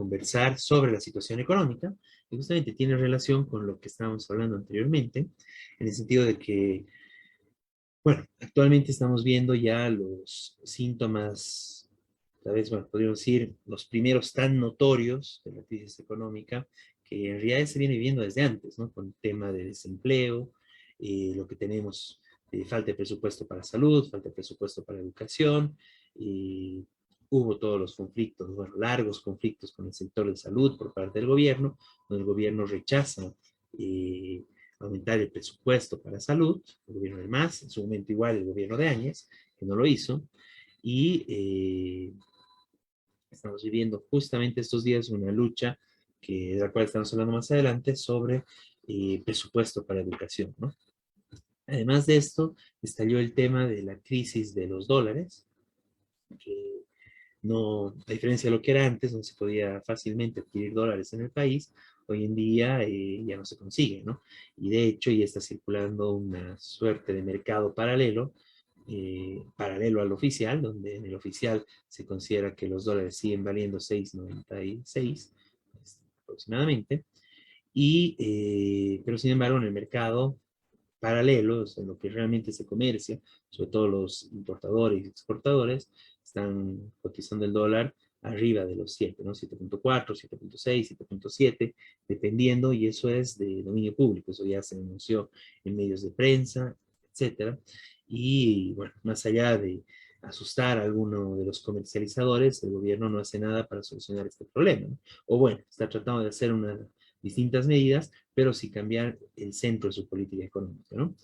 conversar sobre la situación económica, y justamente tiene relación con lo que estábamos hablando anteriormente, en el sentido de que, bueno, actualmente estamos viendo ya los síntomas, tal vez, bueno, podríamos decir, los primeros tan notorios de la crisis económica, que en realidad se viene viviendo desde antes, ¿no? Con el tema de desempleo, lo que tenemos, falta de presupuesto para salud, falta de presupuesto para educación, y hubo todos los conflictos, bueno, largos conflictos con el sector de salud por parte del gobierno, donde el gobierno rechaza eh, aumentar el presupuesto para salud, el gobierno de MAS, en su momento igual el gobierno de Áñez, que no lo hizo, y estamos viviendo justamente estos días una lucha de la cual estamos hablando más adelante sobre presupuesto para educación, ¿no? Además de esto, estalló el tema de la crisis de los dólares, que no, a diferencia de lo que era antes, no se podía fácilmente adquirir dólares en el país, hoy en día ya no se consigue, ¿no? Y de hecho ya está circulando una suerte de mercado paralelo, paralelo al oficial, donde en el oficial se considera que los dólares siguen valiendo 6,96 aproximadamente, pero sin embargo en el mercado paralelos en lo que realmente se comercia, sobre todo los importadores y exportadores, están cotizando el dólar arriba de los 7, ¿no? 7.4, 7.6, 7.7, dependiendo, y eso es de dominio público, eso ya se anunció en medios de prensa, etcétera. Y bueno, más allá de asustar a alguno de los comercializadores, el gobierno no hace nada para solucionar este problema, ¿no? O bueno, está tratando de hacer distintas medidas, pero sí cambiar el centro de su política económica, ¿no?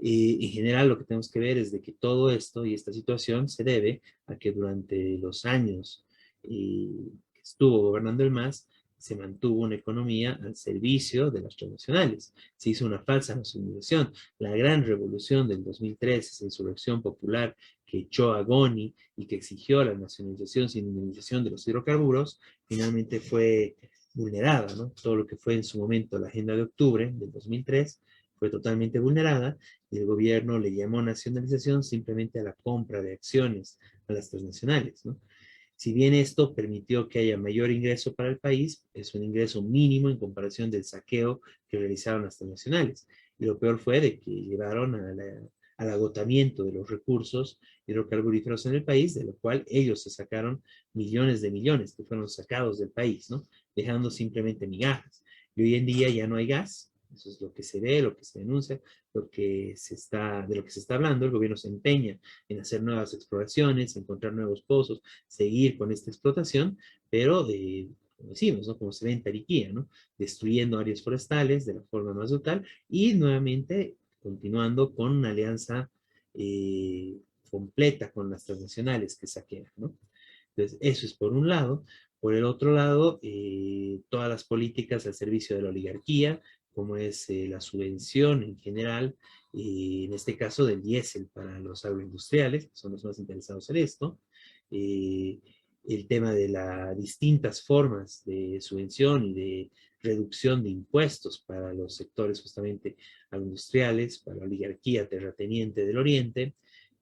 En general, lo que tenemos que ver es de que todo esto y esta situación se debe a que durante los años que estuvo gobernando el MAS, se mantuvo una economía al servicio de las transnacionales. Se hizo una falsa nacionalización. La gran revolución del 2003, esa insurrección popular que echó a Goni y que exigió la nacionalización sin indemnización de los hidrocarburos, finalmente fue vulnerada, ¿no? Todo lo que fue en su momento la Agenda de Octubre del 2003 fue totalmente vulnerada y el gobierno le llamó nacionalización simplemente a la compra de acciones a las transnacionales, ¿no? Si bien esto permitió que haya mayor ingreso para el país, es un ingreso mínimo en comparación del saqueo que realizaron las transnacionales. Y lo peor fue de que llevaron al agotamiento de los recursos hidrocarburíferos en el país, de lo cual ellos se sacaron millones de millones que fueron sacados del país, ¿no? Dejando simplemente migajas. Y hoy en día ya no hay gas, eso es lo que se ve, lo que se denuncia, de lo que se está hablando. El gobierno se empeña en hacer nuevas exploraciones, encontrar nuevos pozos, seguir con esta explotación, pero como decimos, ¿no? Como se ve en Tariquía, ¿no? Destruyendo áreas forestales de la forma más brutal y nuevamente continuando con una alianza completa con las transnacionales que saquean, ¿no? Entonces, eso es por un lado. Por el otro lado, todas las políticas al servicio de la oligarquía, como es la subvención en general, en este caso del diésel para los agroindustriales, que son los más interesados en esto, eh, el tema de las distintas formas de subvención y de reducción de impuestos para los sectores justamente agroindustriales, para la oligarquía terrateniente del Oriente,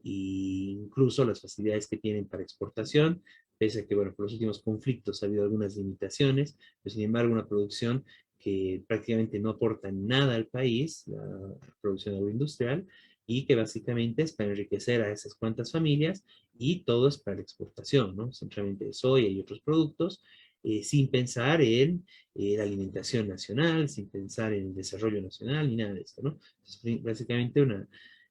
e incluso las facilidades que tienen para exportación, pese a que, bueno, por los últimos conflictos ha habido algunas limitaciones, pero sin embargo una producción que prácticamente no aporta nada al país, la producción agroindustrial, y que básicamente es para enriquecer a esas cuantas familias, y todo es para la exportación, ¿no? Centralmente de soya y otros productos, sin pensar en la alimentación nacional, sin pensar en el desarrollo nacional, ni nada de esto, ¿no? Es básicamente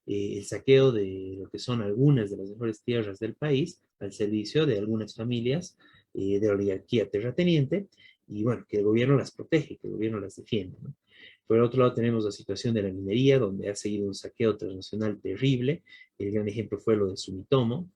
el saqueo de lo que son algunas de las mejores tierras del país al servicio de algunas familias de la oligarquía terrateniente, y bueno, que el gobierno las protege, que el gobierno las defiende, ¿no? Por el otro lado tenemos la situación de la minería, donde ha seguido un saqueo transnacional terrible. El gran ejemplo fue lo de Sumitomo,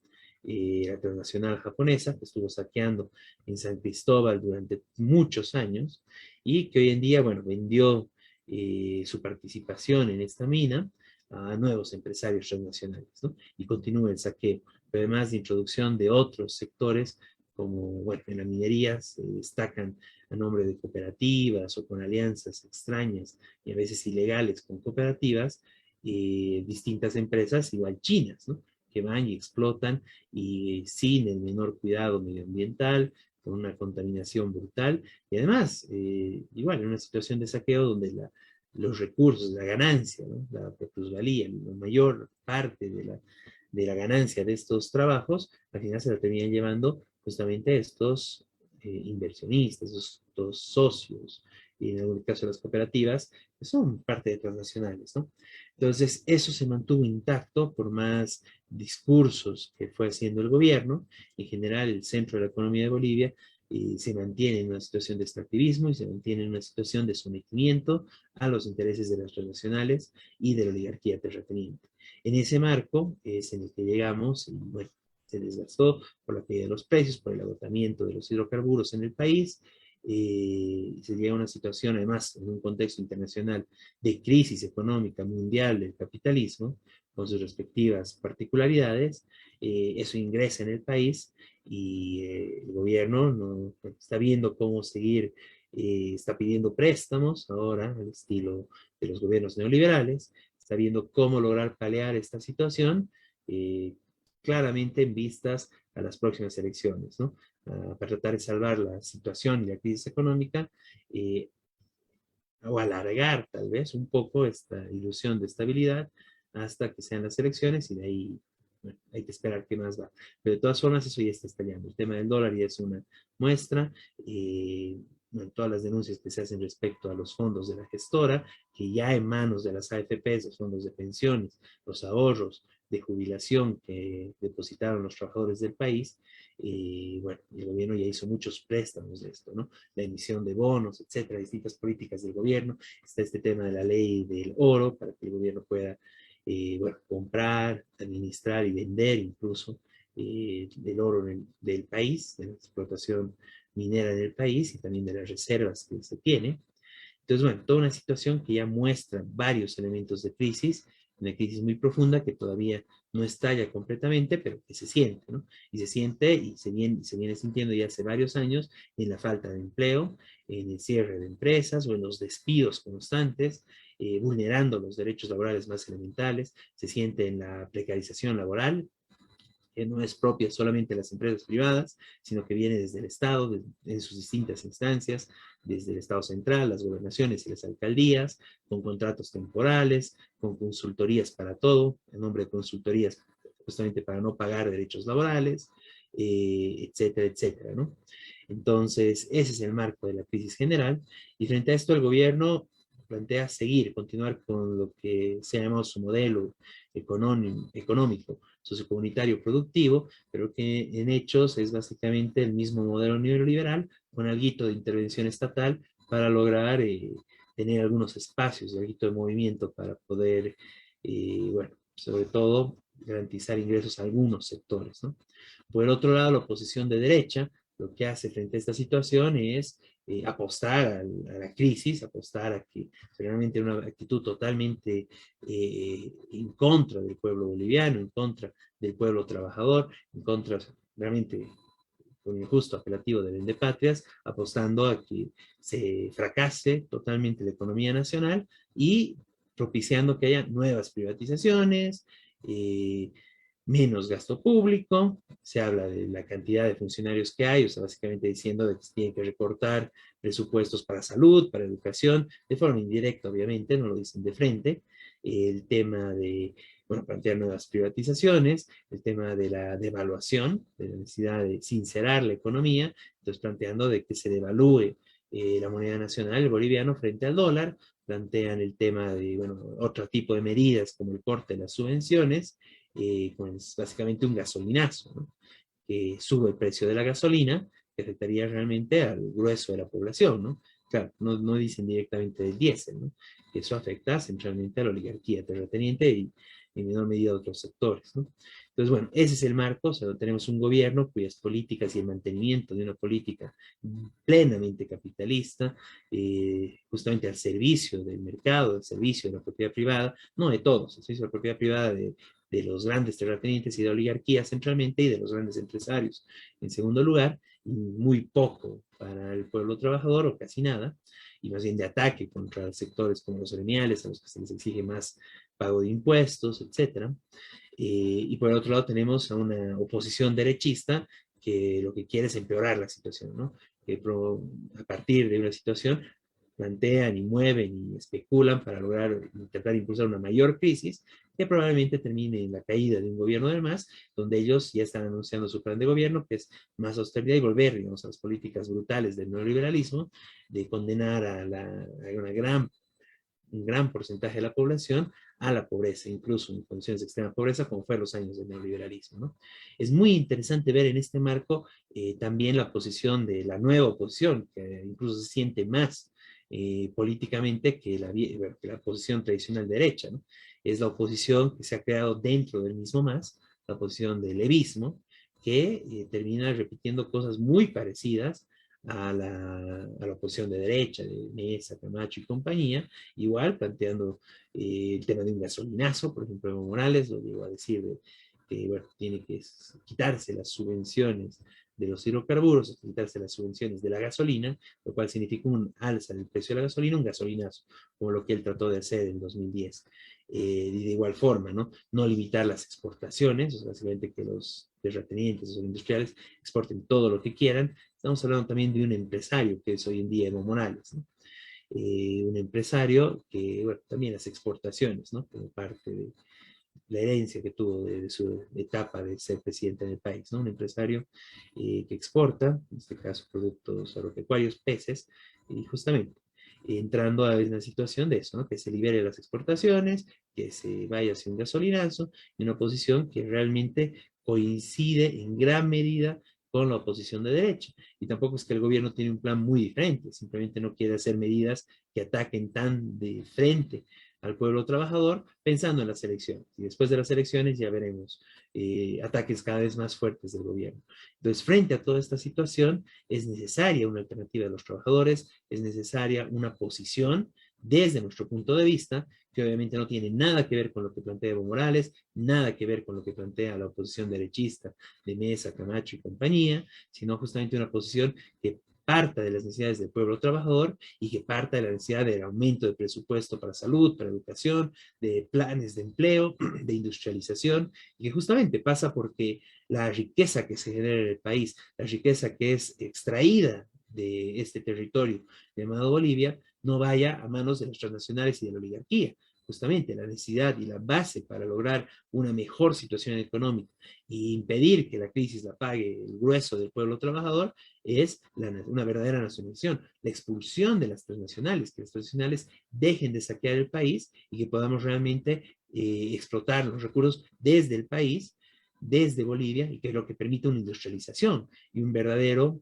la transnacional japonesa, que estuvo saqueando en San Cristóbal durante muchos años, y que hoy en día, bueno, vendió su participación en esta mina a nuevos empresarios transnacionales, ¿no? Y continúa el saqueo, pero además de introducción de otros sectores, como, bueno, en la minería se destacan a nombre de cooperativas o con alianzas extrañas y a veces ilegales con cooperativas, distintas empresas, igual chinas, ¿no? Que van y explotan y sin el menor cuidado medioambiental, con una contaminación brutal, y además, igual, en una situación de saqueo donde los recursos, la ganancia, ¿no? La plusvalía, la mayor parte de la ganancia de estos trabajos, al final se la terminan llevando justamente estos inversionistas, estos socios, y en algún caso las cooperativas, que son parte de transnacionales, ¿no? Entonces, eso se mantuvo intacto por más discursos que fue haciendo el gobierno. En general, el centro de la economía de Bolivia se mantiene en una situación de extractivismo y se mantiene en una situación de sometimiento a los intereses de las transnacionales y de la oligarquía terrateniente. En ese marco es en el que llegamos y bueno, se desgastó por la caída de los precios, por el agotamiento de los hidrocarburos en el país. Se llega a una situación, además, en un contexto internacional de crisis económica mundial del capitalismo, con sus respectivas particularidades. Eso ingresa en el país y el gobierno no, está viendo cómo seguir, está pidiendo préstamos ahora al estilo de los gobiernos neoliberales, está viendo cómo lograr paliar esta situación, eh, claramente en vistas a las próximas elecciones, ¿no? Para tratar de salvar la situación y la crisis económica, eh, o alargar tal vez un poco esta ilusión de estabilidad hasta que sean las elecciones y de ahí bueno, hay que esperar qué más va. Pero de todas formas eso ya está estallando. El tema del dólar ya es una muestra. Bueno, todas las denuncias que se hacen respecto a los fondos de la gestora, que ya en manos de las AFPs, los fondos de pensiones, los ahorros de jubilación que depositaron los trabajadores del país, bueno, el gobierno ya hizo muchos préstamos de esto, ¿no? La emisión de bonos, etcétera, distintas políticas del gobierno. Está este tema de la ley del oro para que el gobierno pueda, bueno, comprar, administrar y vender incluso del oro del país, de la explotación minera en el país y también de las reservas que se tiene. Entonces, bueno, toda una situación que ya muestra varios elementos de crisis, una crisis muy profunda que todavía no estalla completamente, pero que se siente, ¿no? Y se siente y se viene sintiendo ya hace varios años en la falta de empleo, en el cierre de empresas o en los despidos constantes, vulnerando los derechos laborales más elementales, se siente en la precarización laboral, que no es propia solamente de las empresas privadas, sino que viene desde el Estado, en sus distintas instancias, desde el Estado central, las gobernaciones y las alcaldías, con contratos temporales, con consultorías para todo, en nombre de consultorías justamente para no pagar derechos laborales, etcétera, etcétera, ¿no? Entonces, ese es el marco de la crisis general, y frente a esto el gobierno plantea seguir, continuar con lo que se ha llamado su modelo económico sociocomunitario productivo, pero que en hechos es básicamente el mismo modelo neoliberal con algo de intervención estatal para lograr tener algunos espacios, algo de movimiento para poder, bueno, sobre todo garantizar ingresos a algunos sectores, ¿no? Por el otro lado, la oposición de derecha lo que hace frente a esta situación es apostar a la crisis, apostar a que realmente una actitud totalmente en contra del pueblo boliviano, en contra del pueblo trabajador, en contra realmente con el justo apelativo de Vendepatrias, apostando a que se fracase totalmente la economía nacional y propiciando que haya nuevas privatizaciones, menos gasto público, se habla de la cantidad de funcionarios que hay, o sea, básicamente diciendo de que se tienen que recortar presupuestos para salud, para educación, de forma indirecta, obviamente, no lo dicen de frente, el tema de, bueno, plantear nuevas privatizaciones, el tema de la devaluación, de la necesidad de sincerar la economía, entonces planteando de que se devalúe la moneda nacional, el boliviano, frente al dólar, plantean el tema de, bueno, otro tipo de medidas como el corte de las subvenciones, pues básicamente un gasolinazo, ¿no? Que sube el precio de la gasolina, que afectaría realmente al grueso de la población, ¿no? Claro, no dicen directamente del diésel, ¿no? Que eso afecta centralmente a la oligarquía terrateniente y en menor medida a otros sectores, ¿no? Entonces, bueno, ese es el marco, o sea, tenemos un gobierno cuyas políticas y el mantenimiento de una política plenamente capitalista, justamente al servicio del mercado, al servicio de la propiedad privada, no de todos, al servicio de la propiedad privada de los grandes terratenientes y de la oligarquía centralmente y de los grandes empresarios. En segundo lugar, muy poco para el pueblo trabajador o casi nada, y más bien de ataque contra sectores como los gremiales, a los que se les exige más pago de impuestos, etcétera. Y por el otro lado tenemos a una oposición derechista que lo que quiere es empeorar la situación, ¿no? A partir de una situación plantean y mueven y especulan para lograr intentar impulsar una mayor crisis que probablemente termine en la caída de un gobierno del MAS, donde ellos ya están anunciando su plan de gobierno, que es más austeridad y volver, digamos, a las políticas brutales del neoliberalismo, de condenar a un gran porcentaje de la población a la pobreza, incluso en condiciones de extrema pobreza, como fue los años del neoliberalismo, ¿no? Es muy interesante ver en este marco también la posición de la nueva oposición, que incluso se siente más políticamente que la posición tradicional derecha, ¿no? Es la oposición que se ha creado dentro del mismo MAS, la oposición del levismo, que termina repitiendo cosas muy parecidas a la oposición de derecha, de Mesa, Camacho y compañía, igual planteando el tema de un gasolinazo, por ejemplo, Evo Morales lo llegó a decir, que bueno, tiene que quitarse las subvenciones de los hidrocarburos, quitarse las subvenciones de la gasolina, lo cual significa un alza del precio de la gasolina, un gasolinazo, como lo que él trató de hacer en 2010. Y de igual forma, ¿no? No limitar las exportaciones, o sea, básicamente que los terratenientes o industriales exporten todo lo que quieran. Estamos hablando también de un empresario que es hoy en día Evo Morales, ¿no? Un empresario que bueno, también hace exportaciones, ¿no? Como parte de la herencia que tuvo de su etapa de ser presidente del país, ¿no? Un empresario que exporta, en este caso, productos agropecuarios, peces, y justamente entrando a una situación de eso, ¿no? Que se libere las exportaciones, que se vaya hacia un gasolinazo, y una posición que realmente coincide en gran medida con la oposición de derecha. Y tampoco es que el gobierno tiene un plan muy diferente, simplemente no quiere hacer medidas que ataquen tan de frente al pueblo trabajador, pensando en las elecciones. Y después de las elecciones ya veremos ataques cada vez más fuertes del gobierno. Entonces, frente a toda esta situación, es necesaria una alternativa de los trabajadores, es necesaria una posición desde nuestro punto de vista, que obviamente no tiene nada que ver con lo que plantea Evo Morales, nada que ver con lo que plantea la oposición derechista de Mesa, Camacho y compañía, sino justamente una posición que parta de las necesidades del pueblo trabajador y que parta de la necesidad del aumento de presupuesto para salud, para educación, de planes de empleo, de industrialización, y que justamente pasa porque la riqueza que se genera en el país, la riqueza que es extraída de este territorio llamado Bolivia, no vaya a manos de las transnacionales y de la oligarquía. Justamente la necesidad y la base para lograr una mejor situación económica e impedir que la crisis la pague el grueso del pueblo trabajador es una verdadera nacionalización, la expulsión de las transnacionales, que las transnacionales dejen de saquear el país y que podamos realmente explotar los recursos desde el país, desde Bolivia, y que es lo que permite una industrialización y un verdadero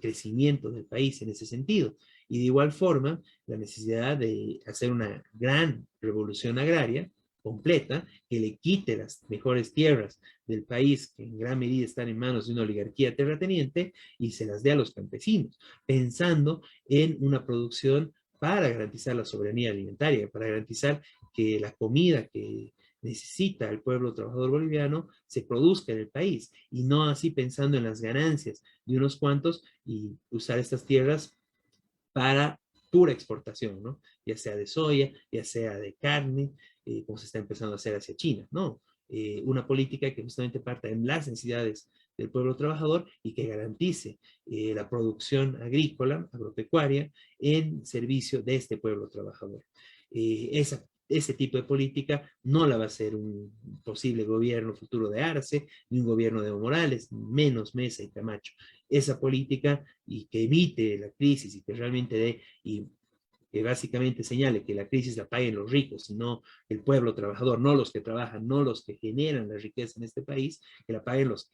crecimiento del país en ese sentido. Y de igual forma, la necesidad de hacer una gran revolución agraria completa, que le quite las mejores tierras del país, que en gran medida están en manos de una oligarquía terrateniente, y se las dé a los campesinos, pensando en una producción para garantizar la soberanía alimentaria, para garantizar que la comida que necesita el pueblo trabajador boliviano se produzca en el país, y no así pensando en las ganancias de unos cuantos y usar estas tierras para pura exportación, ¿no? Ya sea de soya, ya sea de carne, como se está empezando a hacer hacia China, ¿no? Una política que justamente parta en las necesidades del pueblo trabajador y que garantice la producción agrícola, agropecuaria, en servicio de este pueblo trabajador. Ese tipo de política no la va a hacer un posible gobierno futuro de Arce, ni un gobierno de Evo Morales, menos Mesa y Camacho. Esa política y que evite la crisis y que realmente dé y que básicamente señale que la crisis la paguen los ricos, sino el pueblo trabajador, no los que trabajan, no los que generan la riqueza en este país, que la paguen los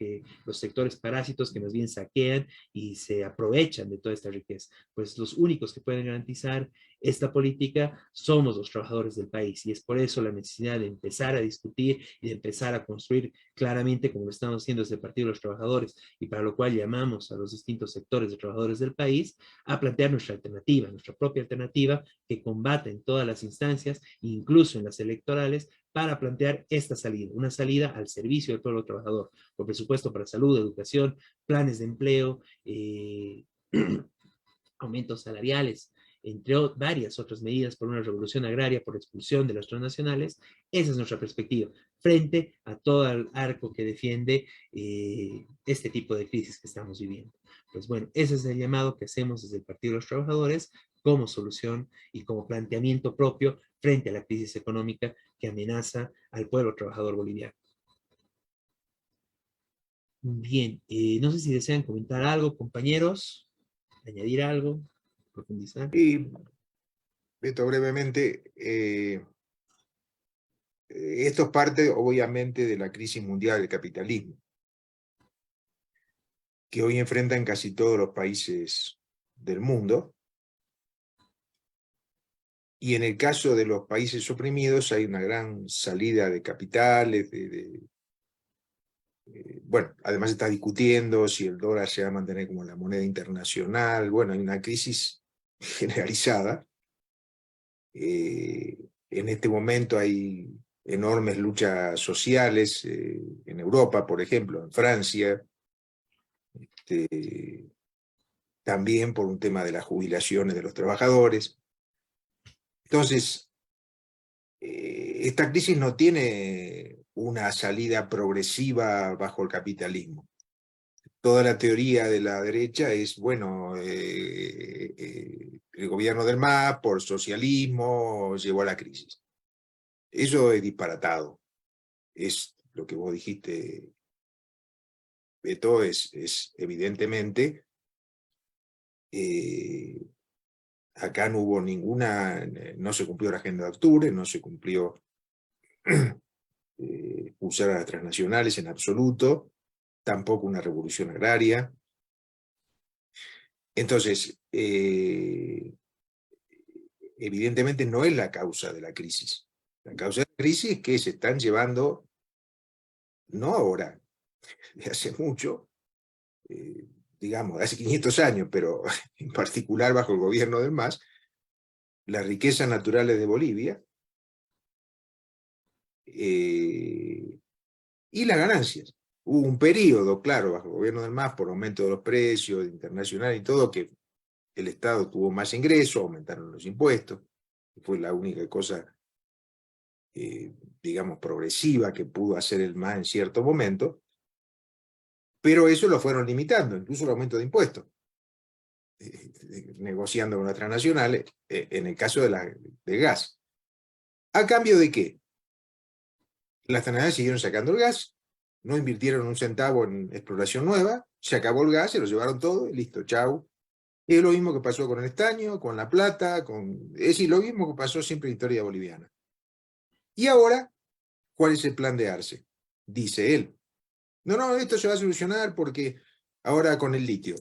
sectores parásitos que más bien saquean y se aprovechan de toda esta riqueza. Pues los únicos que pueden garantizar esta política somos los trabajadores del país, y es por eso la necesidad de empezar a discutir y de empezar a construir claramente, como lo estamos haciendo desde el Partido de los Trabajadores, y para lo cual llamamos a los distintos sectores de trabajadores del país a plantear nuestra alternativa, nuestra propia alternativa, que combate en todas las instancias, incluso en las electorales, para plantear esta salida, una salida al servicio del pueblo trabajador, con presupuesto para salud, educación, planes de empleo, aumentos salariales, entre varias otras medidas, por una revolución agraria, por expulsión de las transnacionales. Esa es nuestra perspectiva, frente a todo el arco que defiende este tipo de crisis que estamos viviendo. Pues bueno, ese es el llamado que hacemos desde el Partido de los Trabajadores como solución y como planteamiento propio frente a la crisis económica que amenaza al pueblo trabajador boliviano. Bien, no sé si desean comentar algo, compañeros, añadir algo, profundizar. Y, Beto, brevemente, esto es parte, obviamente, de la crisis mundial del capitalismo, que hoy enfrentan casi todos los países del mundo. Y en el caso de los países oprimidos hay una gran salida de capitales, bueno, además se está discutiendo si el dólar se va a mantener como la moneda internacional. Bueno, hay una crisis generalizada. En este momento hay enormes luchas sociales en Europa, por ejemplo, en Francia, también por un tema de las jubilaciones de los trabajadores. Entonces, esta crisis no tiene una salida progresiva bajo el capitalismo. Toda la teoría de la derecha es, bueno, el gobierno del MAS por socialismo llevó a la crisis. Eso es disparatado. Es lo que vos dijiste, Beto, es evidentemente, acá no hubo ninguna, no se cumplió la agenda de octubre, no se cumplió usar a las transnacionales en absoluto, tampoco una revolución agraria. Entonces, evidentemente no es la causa de la crisis. La causa de la crisis es que se están llevando, no ahora, de hace mucho, digamos, hace 500 años, pero en particular bajo el gobierno del MAS, las riquezas naturales de Bolivia y las ganancias. Hubo un periodo, claro, bajo el gobierno del MAS, por aumento de los precios internacional y todo, que el Estado tuvo más ingresos, aumentaron los impuestos, fue la única cosa, digamos, progresiva que pudo hacer el MAS en cierto momento, pero eso lo fueron limitando, incluso el aumento de impuestos, negociando con las transnacionales, en el caso del gas. ¿A cambio de qué? Las transnacionales siguieron sacando el gas, no invirtieron un centavo en exploración nueva, se acabó el gas, se lo llevaron todo y listo, chau. Es lo mismo que pasó con el estaño, con la plata, es decir, lo mismo que pasó siempre en la historia boliviana. Y ahora, ¿cuál es el plan de Arce? Dice él. No, no, esto se va a solucionar porque ahora con el litio,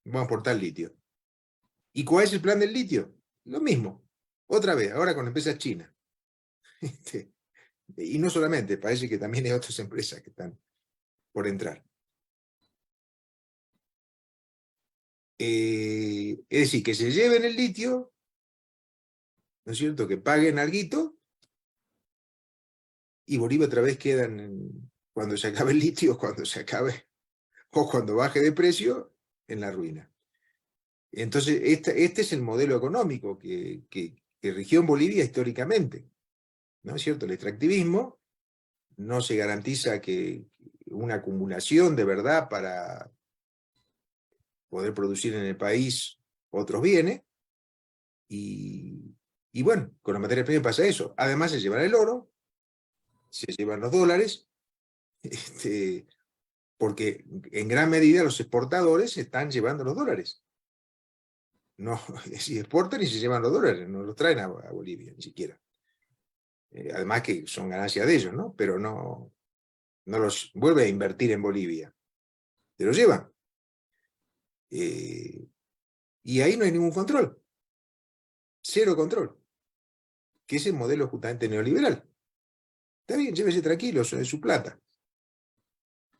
vamos a aportar litio. ¿Y cuál es el plan del litio? Lo mismo, otra vez, ahora con empresas chinas. Y no solamente, parece que también hay otras empresas que están por entrar. Es decir, que se lleven el litio, ¿no es cierto? Que paguen alguito, y Bolivia otra vez quedan, cuando se acabe el litio, cuando se acabe, o cuando baje de precio, en la ruina. Entonces, este es el modelo económico que rigió en Bolivia históricamente, ¿no es cierto? El extractivismo, no se garantiza que una acumulación de verdad para poder producir en el país otros bienes, y bueno, con la materia prima pasa eso. Además se llevan el oro, se llevan los dólares, porque en gran medida los exportadores están llevando los dólares. No, si exportan y se llevan los dólares, no los traen a Bolivia, ni siquiera. Además que son ganancias de ellos, ¿no? Pero no los vuelve a invertir en Bolivia. Se los llevan. Y ahí no hay ningún control. Cero control. Que es el modelo justamente neoliberal. Está bien, llévese tranquilo, eso es su plata.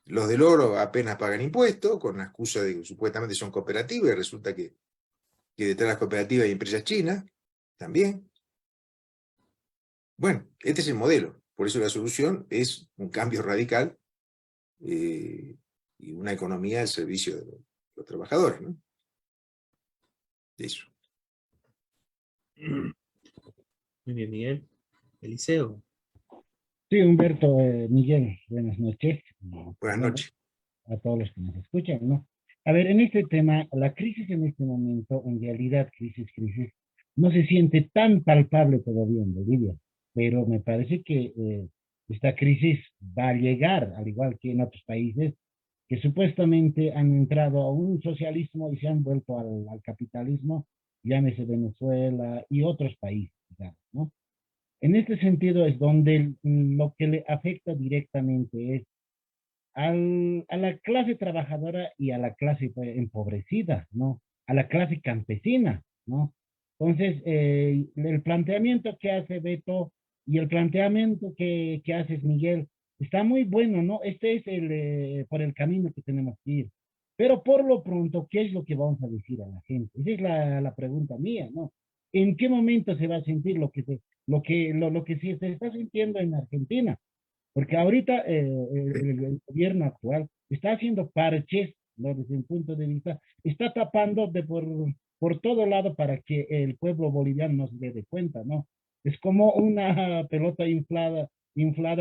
Los del oro apenas pagan impuestos, con la excusa de que supuestamente son cooperativas, y resulta que detrás de las cooperativas hay empresas chinas, también. Bueno, este es el modelo. Por eso la solución es un cambio radical y una economía al servicio de los trabajadores, ¿no? Eso. Muy bien, Miguel. Eliseo. Sí, Humberto, Miguel, buenas noches. Buenas Bueno, noches. a todos los que nos escuchan, ¿no? A ver, en este tema, la crisis en este momento, en realidad, crisis, no se siente tan palpable todavía en Bolivia, pero me parece que esta crisis va a llegar, al igual que en otros países, que supuestamente han entrado a un socialismo y se han vuelto al capitalismo, llámese Venezuela y otros países, digamos, ¿no? En este sentido es donde lo que le afecta directamente es a la clase trabajadora y a la clase empobrecida, ¿no? A la clase campesina, ¿no? Entonces, el planteamiento que hace Beto y el planteamiento que haces, Miguel, está muy bueno, ¿no? Este es por el camino que tenemos que ir. Pero por lo pronto, ¿qué es lo que vamos a decir a la gente? Esa es la pregunta mía, ¿no? ¿En qué momento se va a sentir lo que se está sintiendo en Argentina? Porque ahorita el gobierno actual está haciendo parches, ¿no? Desde un punto de vista, está tapando por todo lado para que el pueblo boliviano no se dé cuenta, ¿no? Es como una pelota inflada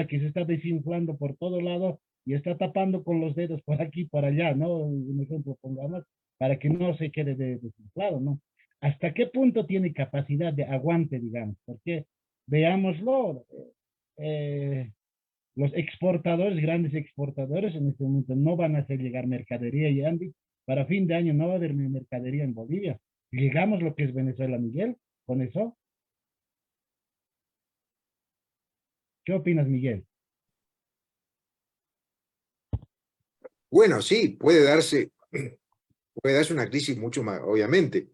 que se está desinflando por todo lado y está tapando con los dedos por aquí, por allá, ¿no? Un ejemplo pongamos, para que no se quede desinflado, ¿no? ¿Hasta qué punto tiene capacidad de aguante, digamos? Porque veámoslo, eh, los exportadores, grandes exportadores, en este momento no van a hacer llegar mercadería y Andy. Para fin de año no va a haber mercadería en Bolivia. Llegamos lo que es Venezuela, Miguel, con eso. ¿Qué opinas, Miguel? Bueno, sí, puede darse una crisis mucho más, obviamente.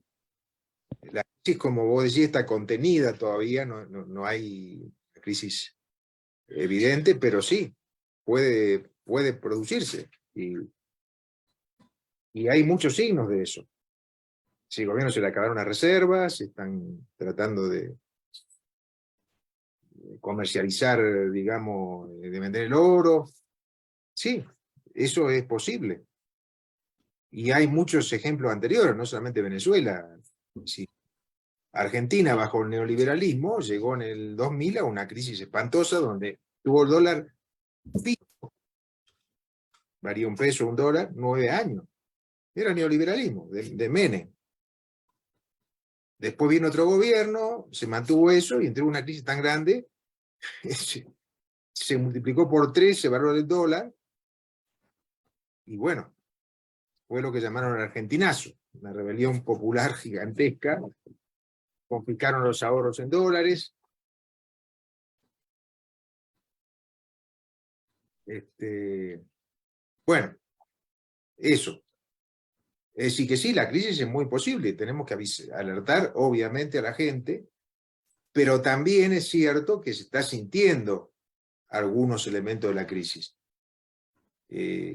La crisis, como vos decís, está contenida todavía, no hay crisis evidente, pero sí, puede producirse. Y hay muchos signos de eso. Si el gobierno se le acabaron las reservas, están tratando de comercializar, digamos, de vender el oro. Sí, eso es posible. Y hay muchos ejemplos anteriores, no solamente Venezuela. Sí. Argentina, bajo el neoliberalismo, llegó en el 2000 a una crisis espantosa donde tuvo el dólar fijo, varía un peso, un dólar, 9 años. Era neoliberalismo, de Menem. Después vino otro gobierno, se mantuvo eso y entró una crisis tan grande, se multiplicó por 3, se valoró el dólar, y bueno, fue lo que llamaron el argentinazo, una rebelión popular gigantesca, confiscaron los ahorros en dólares, bueno, eso. Es decir que sí, la crisis es muy posible, tenemos que alertar obviamente a la gente, pero también es cierto que se está sintiendo algunos elementos de la crisis.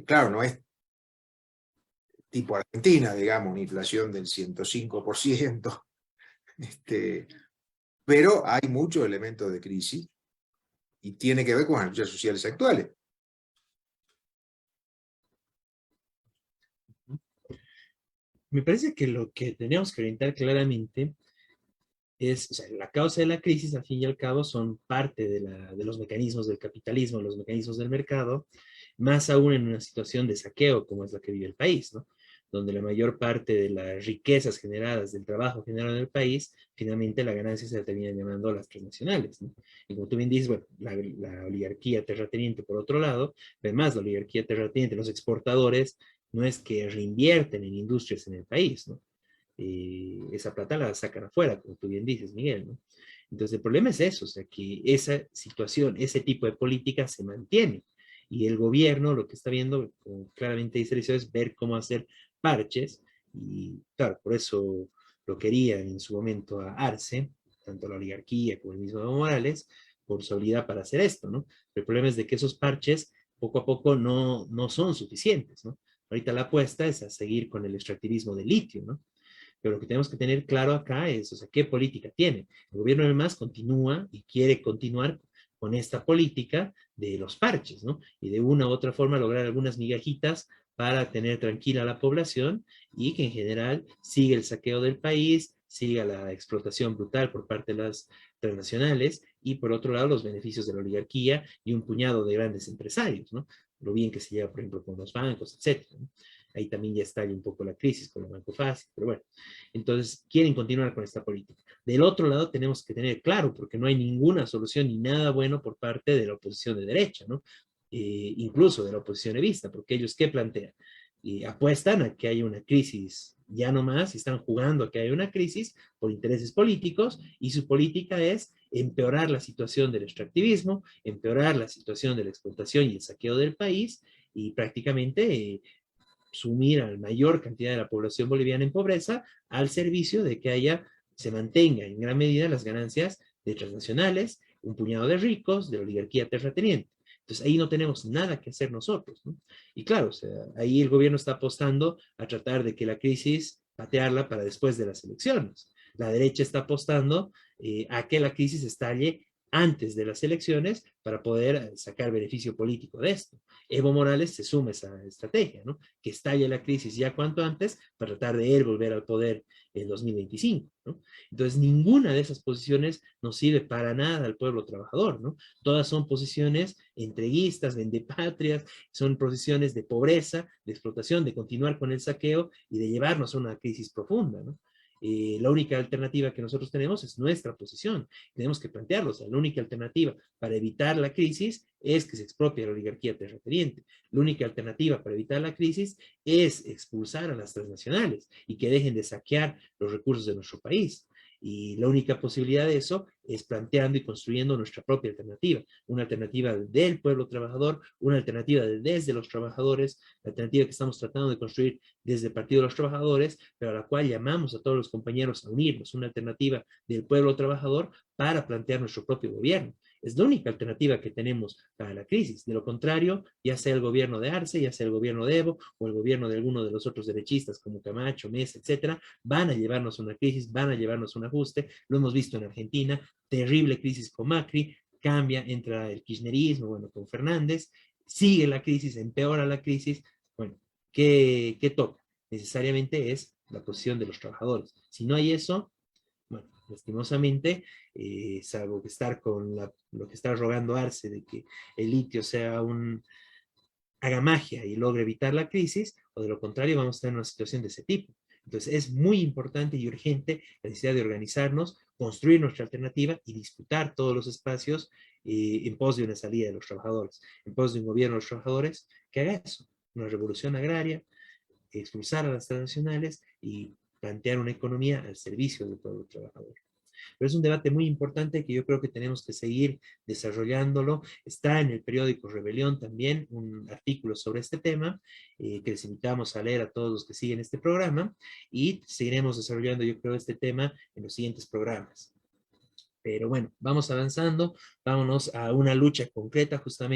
Claro, no es tipo Argentina, digamos, una inflación del 105%, pero hay muchos elementos de crisis y tiene que ver con las luchas sociales actuales. Me parece que lo que tenemos que orientar claramente es, o sea, la causa de la crisis, al fin y al cabo, son parte de los mecanismos del capitalismo, los mecanismos del mercado, más aún en una situación de saqueo como es la que vive el país, ¿no? Donde la mayor parte de las riquezas generadas del trabajo generado en el país, finalmente la ganancia se la terminan llamando las transnacionales, ¿no? Y como tú bien dices, bueno, la oligarquía terrateniente por otro lado, además la oligarquía terrateniente, los exportadores, no es que reinvierten en industrias en el país, ¿no? Esa plata la sacan afuera, como tú bien dices, Miguel, ¿no? Entonces el problema es eso, o sea, que esa situación, ese tipo de política se mantiene. Y el gobierno lo que está viendo, como claramente dice Eliseo, es ver cómo hacer parches. Y claro, por eso lo querían en su momento a Arce, tanto la oligarquía como el mismo Evo Morales, por su habilidad para hacer esto, ¿no? Pero el problema es de que esos parches poco a poco no son suficientes, ¿no? Ahorita la apuesta es a seguir con el extractivismo de litio, ¿no? Pero lo que tenemos que tener claro acá es, o sea, qué política tiene. El gobierno además continúa y quiere continuar con esta política de los parches, ¿no? Y de una u otra forma lograr algunas migajitas para tener tranquila a la población y que en general sigue el saqueo del país, siga la explotación brutal por parte de las transnacionales y por otro lado los beneficios de la oligarquía y un puñado de grandes empresarios, ¿no? Lo bien que se lleva, por ejemplo, con los bancos, etcétera, ¿no? Ahí también ya está un poco la crisis con el Banco Fácil, pero bueno, entonces quieren continuar con esta política. Del otro lado tenemos que tener claro, porque no hay ninguna solución ni nada bueno por parte de la oposición de derecha, ¿no? Incluso de la oposición evista, porque ellos ¿qué plantean? Apuestan a que haya una crisis ya no más, están jugando a que haya una crisis por intereses políticos y su política es empeorar la situación del extractivismo, empeorar la situación de la explotación y el saqueo del país y prácticamente sumir a la mayor cantidad de la población boliviana en pobreza al servicio de que se mantenga en gran medida las ganancias de transnacionales, un puñado de ricos, de la oligarquía terrateniente. Entonces ahí no tenemos nada que hacer nosotros, ¿no? Y claro, o sea, ahí el gobierno está apostando a tratar de que la crisis patearla para después de las elecciones. La derecha está apostando a que la crisis estalle antes de las elecciones para poder sacar beneficio político de esto. Evo Morales se suma a esa estrategia, ¿no? Que estalle la crisis ya cuanto antes para tratar de él volver al poder en 2025, ¿no? Entonces, ninguna de esas posiciones nos sirve para nada al pueblo trabajador, ¿no? Todas son posiciones entreguistas, vendepatrias, son posiciones de pobreza, de explotación, de continuar con el saqueo y de llevarnos a una crisis profunda, ¿no? La única alternativa que nosotros tenemos es nuestra posición. Tenemos que plantearlo. O sea, la única alternativa para evitar la crisis es que se expropie la oligarquía terrateniente. La única alternativa para evitar la crisis es expulsar a las transnacionales y que dejen de saquear los recursos de nuestro país. Y la única posibilidad de eso es planteando y construyendo nuestra propia alternativa, una alternativa del pueblo trabajador, una alternativa desde los trabajadores, la alternativa que estamos tratando de construir desde el Partido de los Trabajadores, pero a la cual llamamos a todos los compañeros a unirnos, una alternativa del pueblo trabajador para plantear nuestro propio gobierno. Es la única alternativa que tenemos para la crisis. De lo contrario, ya sea el gobierno de Arce, ya sea el gobierno de Evo o el gobierno de alguno de los otros derechistas como Camacho, Mesa, etcétera, van a llevarnos a una crisis, van a llevarnos a un ajuste. Lo hemos visto en Argentina, terrible crisis con Macri, cambia, entra el kirchnerismo, bueno, con Fernández, sigue la crisis, empeora la crisis. Bueno, ¿qué toca? Necesariamente es la posición de los trabajadores. Si no hay eso, bueno, lastimosamente, salvo que estar con lo que está rogando Arce de que el litio sea haga magia y logre evitar la crisis, o de lo contrario vamos a estar en una situación de ese tipo. Entonces es muy importante y urgente la necesidad de organizarnos, construir nuestra alternativa y disputar todos los espacios en pos de una salida de los trabajadores, en pos de un gobierno de los trabajadores que haga eso, una revolución agraria, expulsar a las transnacionales y plantear una economía al servicio del pueblo trabajador. Pero es un debate muy importante que yo creo que tenemos que seguir desarrollándolo. Está en el periódico Rebelión también un artículo sobre este tema que les invitamos a leer a todos los que siguen este programa y seguiremos desarrollando yo creo este tema en los siguientes programas. Pero bueno, vamos avanzando, vámonos a una lucha concreta justamente